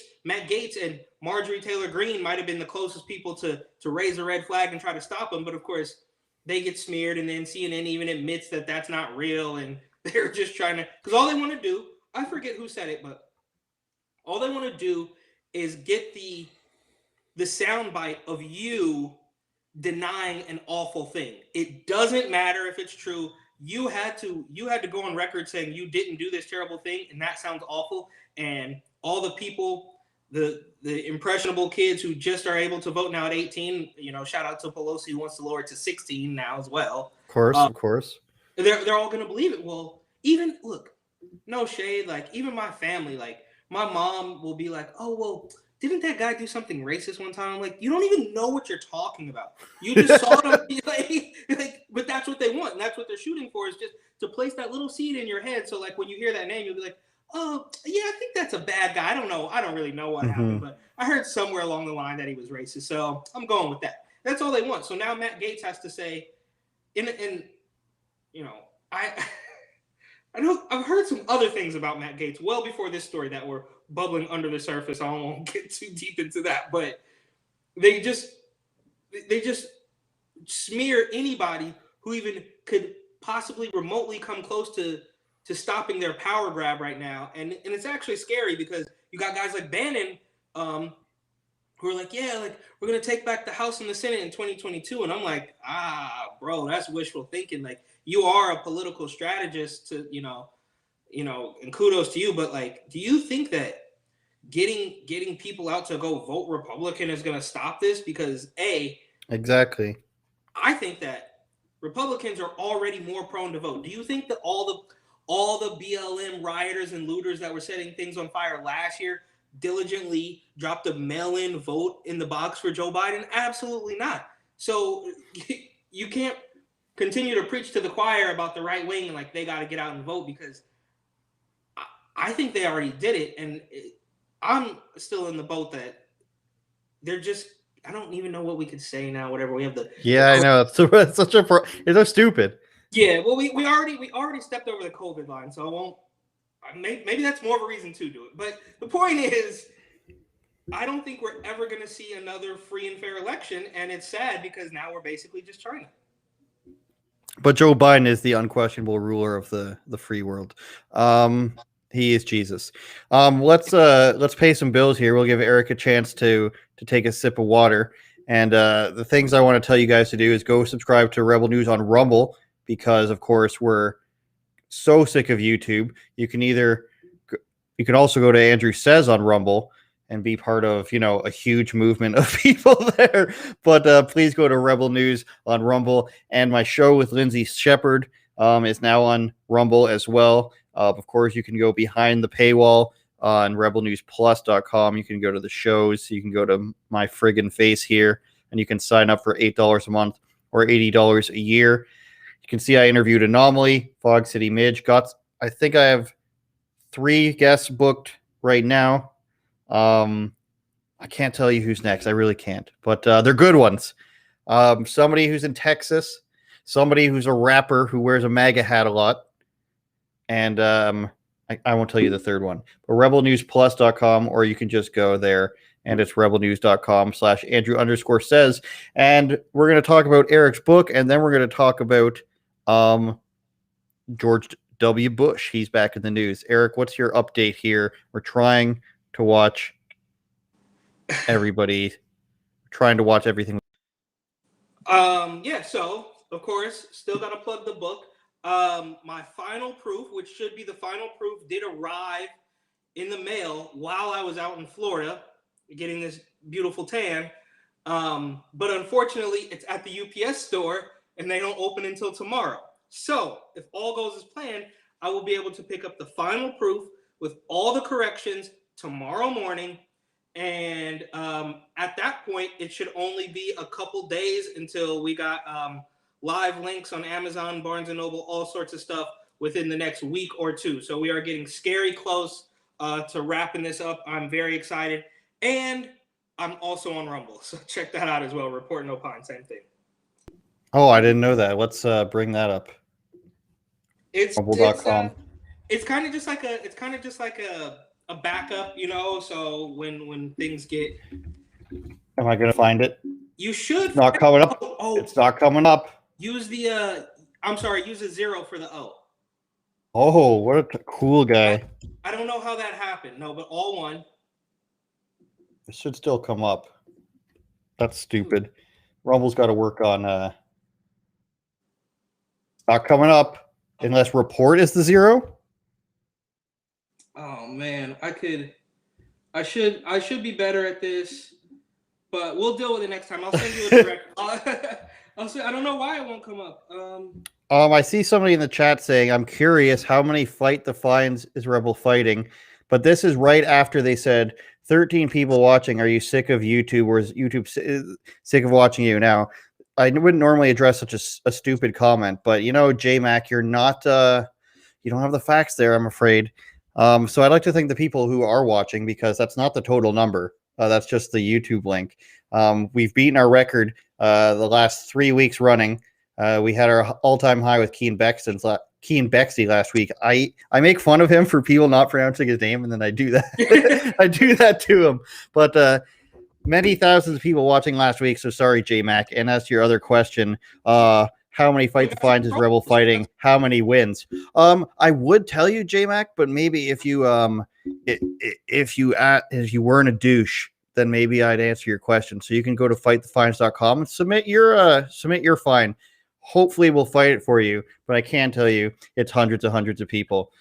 and Marjorie Taylor Greene might have been the closest people to raise a red flag and try to stop them, but of course they get smeared, and then CNN even admits that that's not real, and they're just trying to, because all they want to do, I forget who said it, but all they want to do is get the soundbite of you denying an awful thing. It doesn't matter if it's true. You had to go on record saying you didn't do this terrible thing, and that sounds awful. And all the people, the impressionable kids who just are able to vote now at 18, shout out to Pelosi who wants to lower it to 16 now as well. Of course. They're all going to believe it. Well, even look, no shade. Like even my family, like my mom will be like, "Oh well, didn't that guy do something racist one time?" I'm like, you don't even know what you're talking about. You just saw them but that's what they want, and that's what they're shooting for, is just to place that little seed in your head. So like when you hear that name, you'll be like, "Oh yeah, I think that's a bad guy. I don't know. I don't really know what happened, but I heard somewhere along the line that he was racist. So I'm going with that." That's all they want. So now Matt Gaetz has to say, I know I've heard some other things about Matt Gaetz well before this story that were bubbling under the surface. I won't get too deep into that, but they just smear anybody who even could possibly remotely come close to stopping their power grab right now. And it's actually scary because you got guys like Bannon who are like, yeah, like we're going to take back the House and the Senate in 2022. And I'm like, bro, that's wishful thinking. Like you are a political strategist to, and kudos to you. But like, do you think that getting people out to go vote Republican is going to stop this? Because exactly. I think that Republicans are already more prone to vote. Do you think that all the BLM rioters and looters that were setting things on fire last year diligently dropped a mail-in vote in the box for Joe Biden? Absolutely not. So you can't continue to preach to the choir about the right wing and like they got to get out and vote, because I think they already did it. And I'm still in the boat that they're just, I don't even know what we could say now. Whatever we have I know it's such a it's so stupid. Yeah, well, we already stepped over the COVID line, so I won't. Maybe that's more of a reason to do it. But the point is, I don't think we're ever going to see another free and fair election, and it's sad because now we're basically just China. But Joe Biden is the unquestionable ruler of the free world. He is Jesus. Let's pay some bills here. We'll give Eric a chance to take a sip of water. And the things I want to tell you guys to do is go subscribe to Rebel News on Rumble, because of course we're so sick of YouTube. You can also go to Andrew Says on Rumble and be part of, a huge movement of people there. But please go to Rebel News on Rumble. And my show with Lindsay Shepard is now on Rumble as well. Of course, you can go behind the paywall on rebelnewsplus.com. You can go to the shows. You can go to my friggin' face here, and you can sign up for $8 a month or $80 a year. You can see I interviewed Anomaly, Fog City Midge. I think I have 3 guests booked right now. I can't tell you who's next. I really can't. But they're good ones. Somebody who's in Texas. Somebody who's a rapper who wears a MAGA hat a lot. And I won't tell you the third one. But rebelnewsplus.com, or you can just go there and it's rebelnews.com/Andrew_says. And we're going to talk about Eric's book, and then we're going to talk about George W. Bush. He's back in the news. Eric, what's your update here? We're trying to watch everything. Yeah, so of course, still gotta plug the book. My final proof, which should be the final proof, did arrive in the mail while I was out in Florida getting this beautiful tan. But unfortunately, it's at the UPS store and they don't open until tomorrow. So if all goes as planned, I will be able to pick up the final proof with all the corrections tomorrow morning. And at that point, it should only be a couple days until we got live links on Amazon, Barnes & Noble, all sorts of stuff within the next week or two. So we are getting scary close to wrapping this up. I'm very excited. And I'm also on Rumble. So check that out as well. Report and Opine, same thing. Oh, I didn't know that. Let's bring that up. Rumble.com. It's kind of just like a backup, you know, so when things get... Am I going to find it? You should. It's not coming up. It's not coming up. Use the, use a 0 for the O. Oh, what a cool guy. I don't know how that happened. No, but all one. It should still come up. That's stupid. Rumble's got to work on, not coming up unless report is the 0. Oh man, I should be better at this, but we'll deal with it next time. I'll send you a direct. I don't know why it won't come up. I see somebody in the chat saying, "I'm curious how many Fight the Fines is Rebel fighting," but this is right after they said 13 people watching. Are you sick of YouTube, or is YouTube sick of watching you now? I wouldn't normally address such a stupid comment, but you know, JMac, you're not. You don't have the facts there, I'm afraid. So I'd like to thank the people who are watching, because that's not the total number. That's just the YouTube link. We've beaten our record the last 3 weeks running. We had our all-time high with Keen Bexley last week. I make fun of him for people not pronouncing his name, and then I do that. I do that to him. But many thousands of people watching last week, so sorry, JMac. And as to your other question, how many Fight the Fines is Rebel fighting? How many wins? I would tell you, JMac, but maybe if you weren't a douche, then maybe I'd answer your question. So you can go to fightthefines.com and submit your fine. Hopefully we'll fight it for you, but I can tell you it's hundreds of people.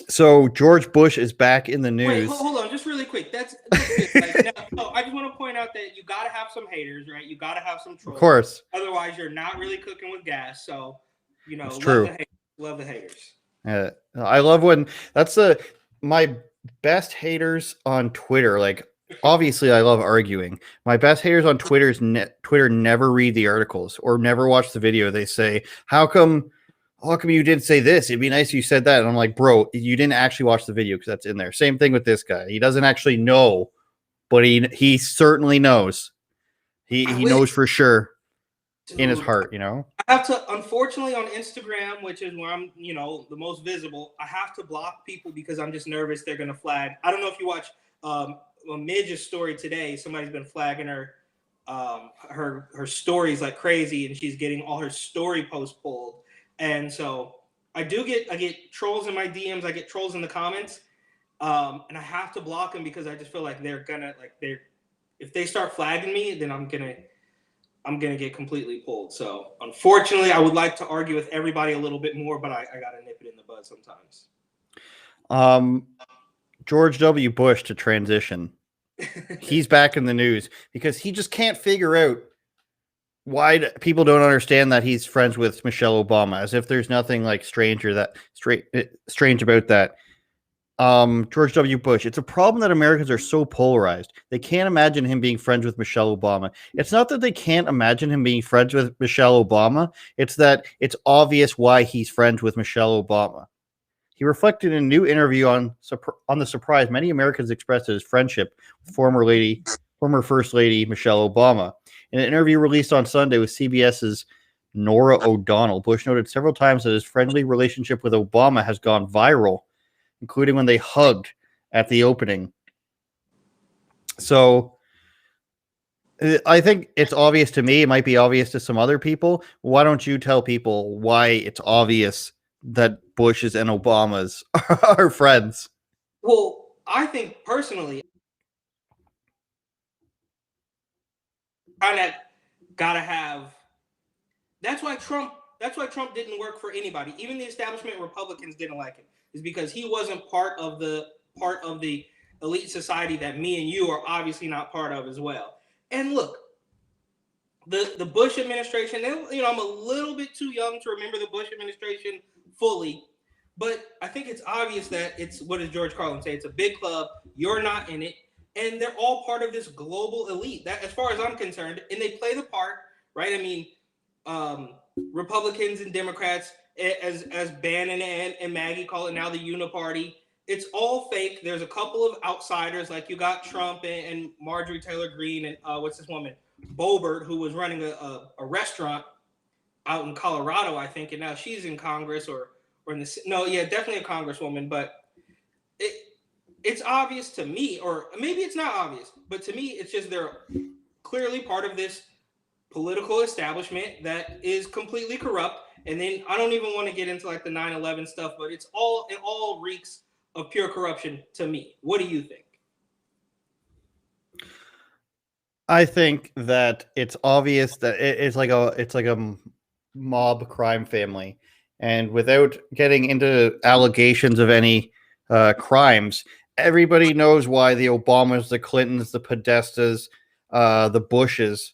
So George Bush is back in the news. Wait, hold on, just really quick. That's it. I just want to point out that you got to have some haters, right? You got to have some trolls. Of course. Otherwise, you're not really cooking with gas. So, you know, love the haters. I love when my best haters on Twitter. Like, obviously, I love arguing. My best haters on Twitter never read the articles or never watch the video. They say, how come you didn't say this? It'd be nice if you said that. And I'm like, bro, you didn't actually watch the video because that's in there. Same thing with this guy. He doesn't actually know, but he certainly knows. He knows for sure in his heart, you know? I have to, unfortunately, on Instagram, which is where I'm, you know, the most visible, I have to block people because I'm just nervous they're going to flag. I don't know if you watch Midge's story today. Somebody's been flagging her stories like crazy, and she's getting all her story posts pulled. And so I get trolls in my DMs, I get trolls in the comments, and I have to block them because I just feel like if they start flagging me, then I'm gonna get completely pulled. So unfortunately, I would like to argue with everybody a little bit more, but I gotta nip it in the bud sometimes. George W. Bush to transition. He's back in the news because he just can't figure out why people don't understand that he's friends with Michelle Obama, as if there's nothing like strange about that. George W. Bush. It's a problem that Americans are so polarized. They can't imagine him being friends with Michelle Obama. It's not that they can't imagine him being friends with Michelle Obama. It's that it's obvious why he's friends with Michelle Obama. He reflected in a new interview on the surprise many Americans expressed his friendship with former First Lady Michelle Obama. In an interview released on Sunday with CBS's Nora O'Donnell, Bush noted several times that his friendly relationship with Obama has gone viral, including when they hugged at the opening. So I think it's obvious to me. It might be obvious to some other people. Why don't you tell people why it's obvious that Bush's and Obama's are friends? Well, I think personally, kind of gotta have. That's why Trump. That's why Trump didn't work for anybody. Even the establishment Republicans didn't like him. Is because he wasn't part of the elite society that me and you are obviously not part of as well. And look, the Bush administration. I'm a little bit too young to remember the Bush administration fully, but I think it's obvious that it's, what does George Carlin say? It's a big club. You're not in it, and they're all part of this global elite. That, as far as I'm concerned, and they play the part, right? I mean, Republicans and Democrats, as Bannon and Maggie call it now, the Uniparty. It's all fake. There's a couple of outsiders, like you got Trump and Marjorie Taylor Greene and what's this woman, Boebert, who was running a restaurant out in Colorado, I think, and now she's in Congress or in the definitely a congresswoman. But it's obvious to me, or maybe it's not obvious, but to me, it's just they're clearly part of this political establishment that is completely corrupt. And then I don't even want to get into like the 9/11 stuff, but it all reeks of pure corruption to me. What do you think? I think that it's obvious that it's like a mob crime family, and without getting into allegations of any crimes, everybody knows why the Obamas, the Clintons, the Podestas, the Bushes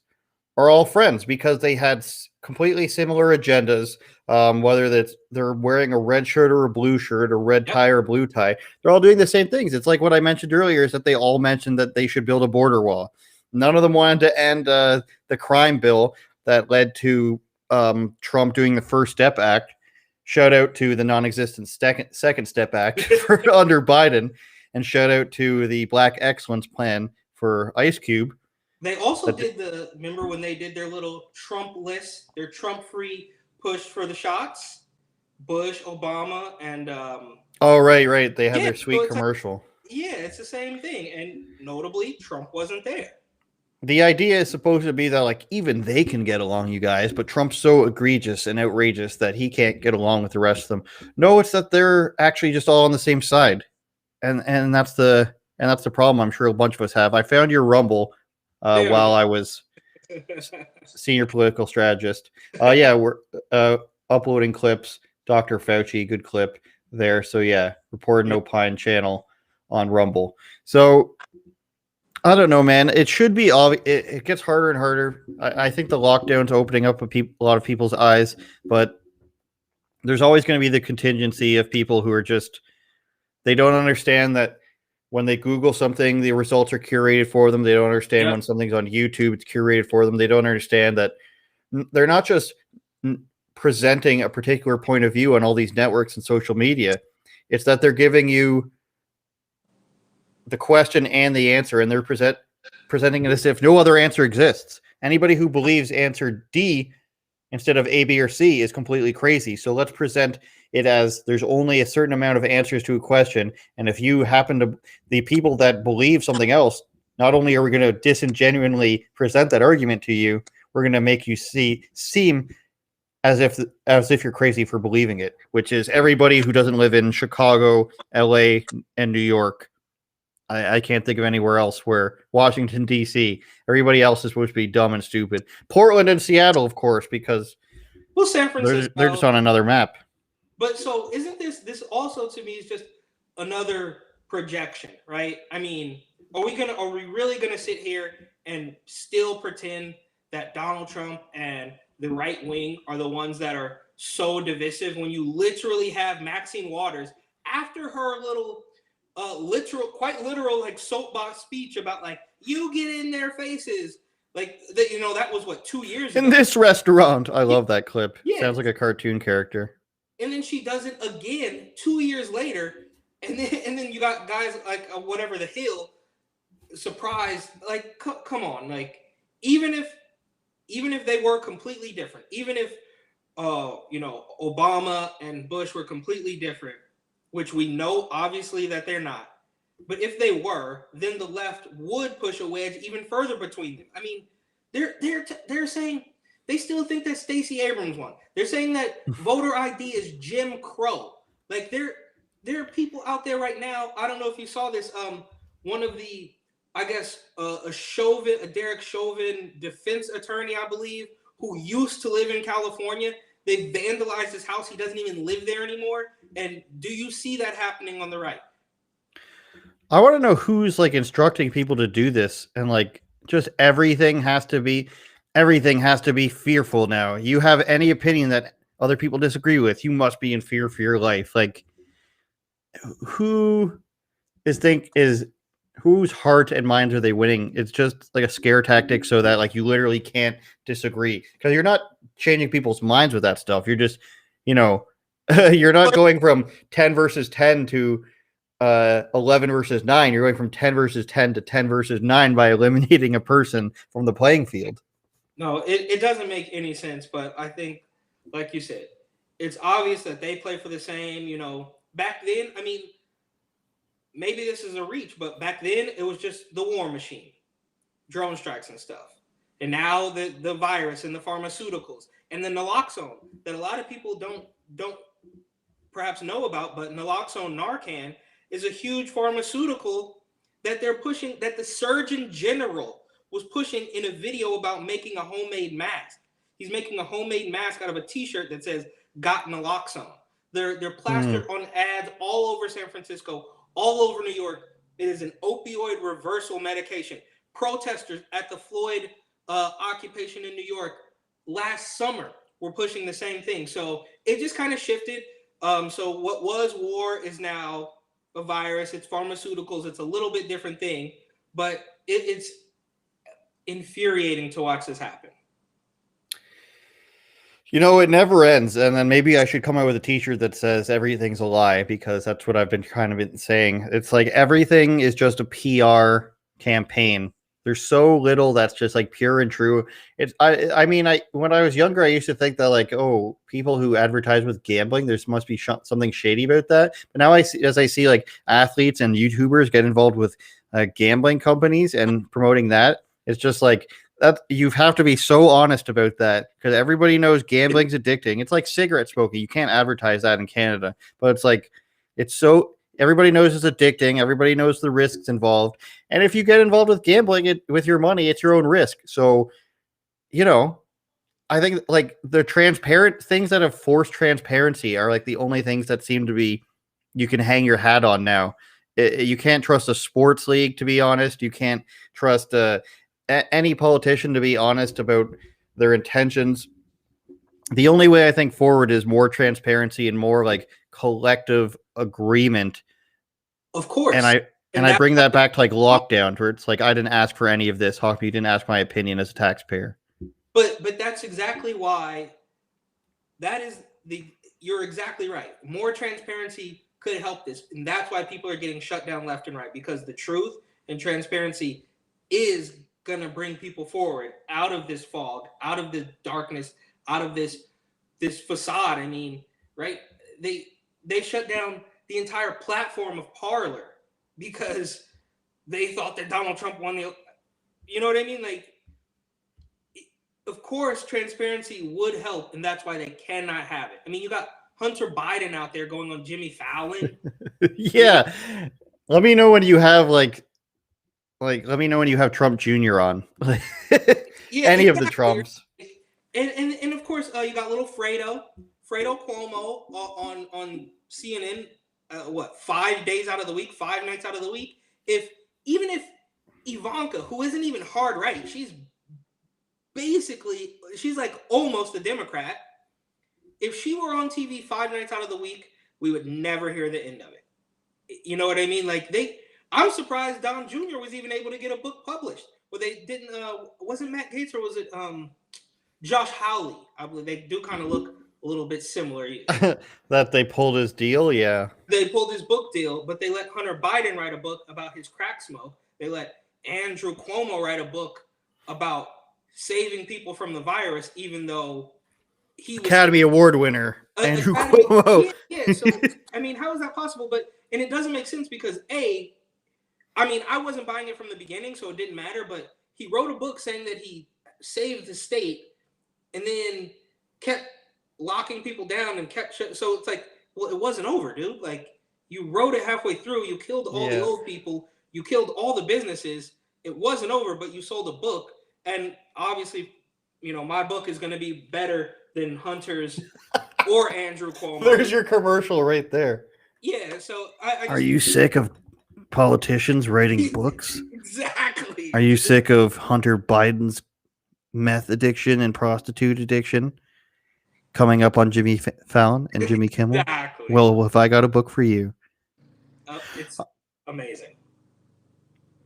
are all friends, because they had completely similar agendas. Whether that's they're wearing a red shirt or a blue shirt, or red tie or a blue tie, they're all doing the same things. It's like what I mentioned earlier, is that they all mentioned that they should build a border wall. None of them wanted to end the crime bill that led to Trump doing the First Step Act. Shout out to the non-existent Second Step Act under Biden, and shout out to the Black Excellence Plan for Ice Cube. They also remember when they did their little Trump list, their Trump-free push for the shots? Bush, Obama, and oh, right. They had their sweet commercial. It's the same thing. And notably, Trump wasn't there. The idea is supposed to be that, like, even they can get along, you guys, but Trump's so egregious and outrageous that he can't get along with the rest of them. No, it's that they're actually just all on the same side. And that's the problem I'm sure a bunch of us have. I found your Rumble while I was senior political strategist. We're uploading clips. Dr. Fauci, good clip there. So yeah, Report and Opine channel on Rumble. So I don't know, man. It should be obvious. It gets harder and harder. I think the lockdown's opening up a lot of people's eyes, but there's always going to be the contingency of people who are just, they don't understand that when they Google something, the results are curated for them. They don't understand when something's on YouTube, it's curated for them. They don't understand that they're not just presenting a particular point of view on all these networks and social media. It's that they're giving you the question and the answer, and they're presenting it as if no other answer exists. Anybody who believes answer D instead of A, B, or C is completely crazy. So let's present it as there's only a certain amount of answers to a question. And if you happen to, the people that believe something else, not only are we going to disingenuously present that argument to you, we're going to make you seem as if you're crazy for believing it, which is everybody who doesn't live in Chicago, LA, and New York. I can't think of anywhere else where Washington, D.C., everybody else is supposed to be dumb and stupid. Portland and Seattle, of course, because San Francisco, they're just on another map. But so isn't this also to me is just another projection, right? I mean, are we really gonna sit here and still pretend that Donald Trump and the right wing are the ones that are so divisive when you literally have Maxine Waters after her little quite literal like soapbox speech about like, you get in their faces, like that was what, 2 years ago. In this restaurant. I love that clip. Sounds like a cartoon character. And then she does it again 2 years later, and then you got guys like whatever the Hill, surprised. Like, come on, like even if they were completely different, even if Obama and Bush were completely different, which we know obviously that they're not. But if they were, then the left would push a wedge even further between them. I mean, they're saying they still think that Stacey Abrams won. They're saying that voter ID is Jim Crow. Like there are people out there right now. I don't know if you saw this. One of the, I guess, a Derek Chauvin defense attorney, I believe, who used to live in California. They vandalized his house. He doesn't even live there anymore. And do you see that happening on the right? I want to know who's like instructing people to do this, and like just everything has to be fearful now. You have any opinion that other people disagree with, you must be in fear for your life. Like whose heart and minds are they winning? It's just like a scare tactic so that like you literally can't disagree, because you're not changing people's minds with that stuff. You're just, you're not going from 10 versus 10 to 11 versus 9. You're going from 10 versus 10 to 10 versus 9 by eliminating a person from the playing field. No, it doesn't make any sense. But I think, like you said, it's obvious that they play for the same, back then. I mean, maybe this is a reach, but back then it was just the war machine, drone strikes and stuff. And now the virus and the pharmaceuticals and the naloxone that a lot of people don't perhaps know about, but naloxone, Narcan, is a huge pharmaceutical that they're pushing, that the Surgeon General was pushing in a video about making a homemade mask. He's making a homemade mask out of a t-shirt that says "Got naloxone." They're plastered on ads all over San Francisco, all over New York. It is an opioid reversal medication. Protesters at the Floyd occupation in New York last summer were pushing the same thing. So it just kind of shifted. So what was war is now a virus. It's pharmaceuticals. It's a little bit different thing, but it's infuriating to watch this happen. It never ends. And then maybe I should come out with a t-shirt that says everything's a lie, because that's what I've been kind of been saying. It's like everything is just a PR campaign. There's so little that's just like pure and true. I mean, when I was younger, I used to think that like, oh, people who advertise with gambling, there must be something shady about that. But now I see like athletes and YouTubers get involved with gambling companies and promoting that. It's just like that. You have to be so honest about that, because everybody knows gambling's addicting. It's like cigarette smoking. You can't advertise that in Canada, but it's like, everybody knows it's addicting. Everybody knows the risks involved. And if you get involved with gambling with your money, it's your own risk. So, I think like the transparent things that have forced transparency are like the only things that seem to be, you can hang your hat on now. You can't trust a sports league, to be honest. You can't trust any politician to be honest about their intentions. The only way I think forward is more transparency and more like collective agreement. Of course. And I bring that back to like lockdown, where it's like, I didn't ask for any of this. Hockey, you didn't ask my opinion as a taxpayer. But that's exactly why you're exactly right. More transparency could help this. And that's why people are getting shut down left and right, because the truth and transparency is going to bring people forward out of this fog, out of the darkness, out of this facade. I mean, right? They shut down the entire platform of Parler because they thought that Donald Trump won the, you know what I mean? Like, of course, transparency would help, and that's why they cannot have it. I mean, you got Hunter Biden out there going on Jimmy Fallon. Yeah. Let me know when you have let me know when you have Trump Jr. on. Any of the Trumps. And of course, you got little Fredo Cuomo on CNN. 5 days out of the week, 5 nights out of the week. Even if Ivanka, who isn't even hard right, she's like almost a Democrat. If she were on TV 5 nights out of the week, we would never hear the end of it. You know what I mean? Like I'm surprised Don Jr. was even able to get a book published. Well, they didn't. Wasn't Matt Gaetz, or was it Josh Hawley? I believe they do kind of look a little bit similar. That they pulled his deal, yeah. They pulled his book deal, but they let Hunter Biden write a book about his crack smoke. They let Andrew Cuomo write a book about saving people from the virus, even though he was Academy Award winner Andrew Cuomo. Yeah. So I mean, how is that possible? And it doesn't make sense because I mean, I wasn't buying it from the beginning, so it didn't matter. But he wrote a book saying that he saved the state, and then kept locking people down and kept. So it's like, well, it wasn't over, dude. Like, you wrote it halfway through. You killed all the old people. You killed all the businesses. It wasn't over, but you sold a book, and obviously, you know, my book is going to be better than Hunter's or Andrew Cuomo. There's your commercial right there. Yeah. So I just, Are you sick of politicians writing books? Exactly. Are you sick of Hunter Biden's meth addiction and prostitute addiction coming up on Jimmy Fallon and Jimmy Kimmel? Exactly. Well, if I got a book for you. It's amazing.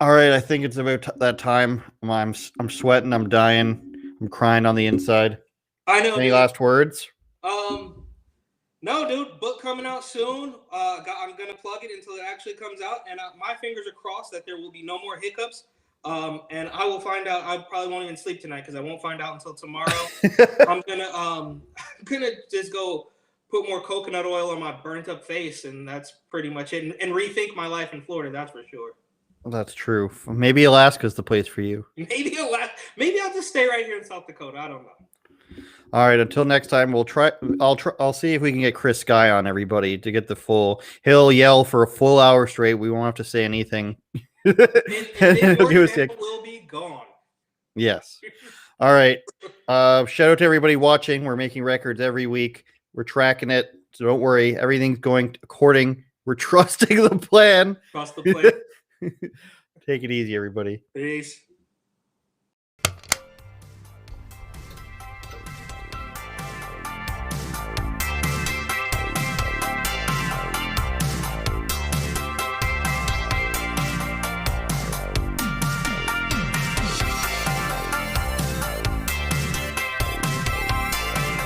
All right, I think it's about that time. I'm sweating. I'm dying. I'm crying on the inside. I know. Any last words? No, dude. Book coming out soon. I'm gonna plug it until it actually comes out, and my fingers are crossed that there will be no more hiccups. And I will find out. I probably won't even sleep tonight because I won't find out until tomorrow. I'm gonna just go put more coconut oil on my burnt up face, and that's pretty much it. And rethink my life in Florida. That's for sure. That's true. Maybe Alaska's the place for you. Maybe I'll just stay right here in South Dakota. I don't know. All right. Until next time, we'll try. I'll see if we can get Chris Sky on, everybody, to get the full. He'll yell for a full hour straight. We won't have to say anything. And will be gone. Yes. All right. Shout out to everybody watching. We're making records every week. We're tracking it, so don't worry. Everything's going according. We're trusting the plan. Trust the plan. Take it easy, everybody. Peace.